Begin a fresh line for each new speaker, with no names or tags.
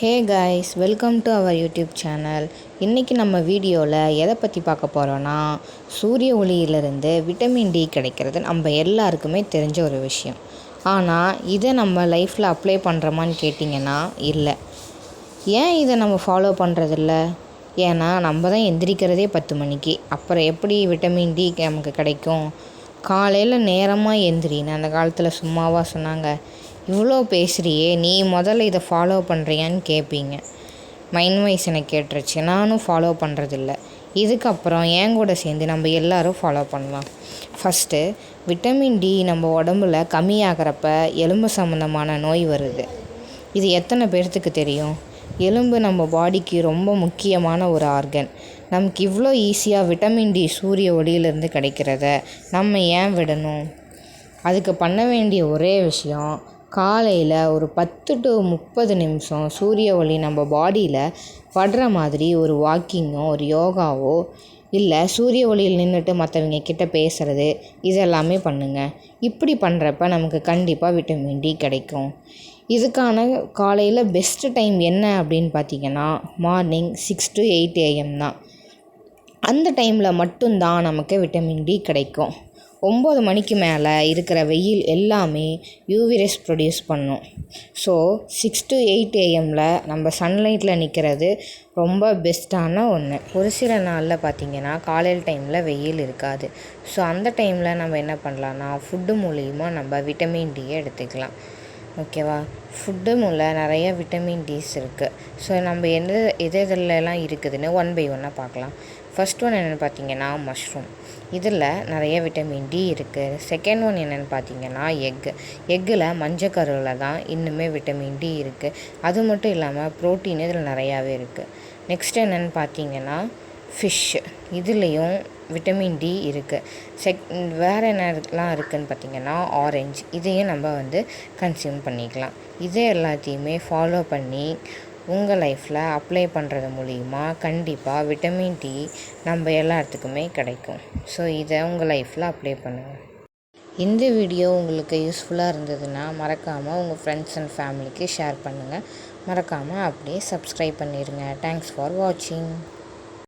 Hey guys, welcome to our YouTube channel. இன்றைக்கி நம்ம வீடியோவில் எதை பற்றி பார்க்க போகிறோன்னா, சூரிய ஒளியிலிருந்து விட்டமின் டி கிடைக்கிறது நம்ம எல்லாருக்குமே தெரிஞ்ச ஒரு விஷயம். ஆனால் இதை நம்ம லைஃப்பில் அப்ளை பண்ணுறோமான்னு கேட்டிங்கன்னா இல்லை. ஏன் இதை நம்ம ஃபாலோ பண்ணுறதில்ல? ஏன்னா நம்ம தான் எந்திரிக்கிறதே 10 மணிக்கு. அப்புறம் எப்படி விட்டமின் டி நமக்கு கிடைக்கும்? காலையில் நேரமாக எந்திரின்னு அந்த காலத்தில் சும்மாவா சொன்னாங்க? இவ்வளோ பேசுகிறியே, நீ முதல்ல இதை ஃபாலோ பண்ணுறியான்னு கேட்பீங்க. மைண்ட் வைஸ் எனக்கு கேட்டுருச்சு. நானும் ஃபாலோ பண்ணுறதில்ல. இதுக்கப்புறம் என் கூட சேர்ந்து நம்ம எல்லோரும் ஃபாலோ பண்ணலாம். ஃபஸ்ட்டு, விட்டமின் டி நம்ம உடம்புல கம்மியாகிறப்ப எலும்பு சம்மந்தமான நோய் வருது. இது எத்தனை பேர்த்துக்கு தெரியும்? எலும்பு நம்ம பாடிக்கு ரொம்ப முக்கியமான ஒரு ஆர்கன். நமக்கு இவ்வளோ ஈஸியாக விட்டமின் டி சூரிய ஒளியிலேருந்து கிடைக்கிறத நம்ம ஏன் விடணும்? அதுக்கு பண்ண வேண்டிய ஒரே விஷயம், காலையில் ஒரு 10 to 30 நிமிஷம் சூரிய ஒளி நம்ம பாடியில் படுற மாதிரி ஒரு வாக்கிங்கோ ஒரு யோகாவோ இல்லை சூரிய ஒளியில் நின்றுட்டு மற்றவங்க கிட்ட பேசுகிறது, இதெல்லாமே பண்ணுங்கள். இப்படி பண்ணுறப்ப நமக்கு கண்டிப்பாக விட்டமின் டி கிடைக்கும். இதுக்கான காலையில் பெஸ்ட்டு டைம் என்ன அப்படின்னு பார்த்திங்கன்னா, மார்னிங் 6 to 8 AM தான். அந்த டைமில் மட்டும்தான் நமக்கு விட்டமின் டி கிடைக்கும். 9 மணிக்கு மேலே இருக்கிற வெயில் எல்லாமே யூவி ரேஸ் ப்ரொடியூஸ் பண்ணும். ஸோ 6 to 8 AMல் நம்ம சன்லைட்டில் நிற்கிறது ரொம்ப பெஸ்ட்டான ஒன்று. ஒரு சில நாளில் பார்த்திங்கன்னா காலையில் டைமில் வெயில் இருக்காது. ஸோ அந்த டைமில் நம்ம என்ன பண்ணலான்னா, ஃபுட்டு மூலிமா நம்ம விட்டமின் டியை எடுத்துக்கலாம். ஓகேவா? ஃபுட்டு மூலம் நிறைய விட்டமின் டிஸ் இருக்குது. ஸோ நம்ம எதெல்லாம் இருக்குதுன்னு ஒன் பை ஒன்னாக பார்க்கலாம். ஃபஸ்ட் ஒன் என்னென்னு பார்த்தீங்கன்னா மஷ்ரூம். இதில் நிறைய விட்டமின் டி இருக்குது. செகண்ட் ஒன் என்னென்னு பார்த்தீங்கன்னா எக்கில் மஞ்சக்கருவில் தான் இன்னுமே விட்டமின் டி இருக்குது. அது மட்டும் இல்லாமல் ப்ரோட்டீன் இதில் நிறையாவே இருக்குது. நெக்ஸ்ட் என்னென்னு பார்த்தீங்கன்னா ஃபிஷ்ஷு. இதுலேயும் விட்டமின் டி இருக்குது. வேறு என்னலாம் இருக்குதுன்னு பார்த்திங்கன்னா ஆரஞ்சு. இதையும் நம்ம கன்சியூம் பண்ணிக்கலாம். இதை எல்லாத்தையுமே ஃபாலோ பண்ணி உங்கள் லைஃப்பில் அப்ளை பண்ணுறது மூலிமா கண்டிப்பாக விட்டமின் டி நம்ம எல்லாத்துக்குமே கிடைக்கும். ஸோ இதை உங்கள் லைஃப்பில் அப்ளை பண்ணுங்கள். இந்த வீடியோ உங்களுக்கு யூஸ்ஃபுல்லாக இருந்ததுன்னா மறக்காமல் உங்கள் ஃப்ரெண்ட்ஸ் அண்ட் ஃபேமிலிக்கு ஷேர் பண்ணுங்கள். மறக்காமல் அப்படியே சப்ஸ்கிரைப் பண்ணிடுங்க. தேங்க்ஸ் ஃபார் வாட்சிங்.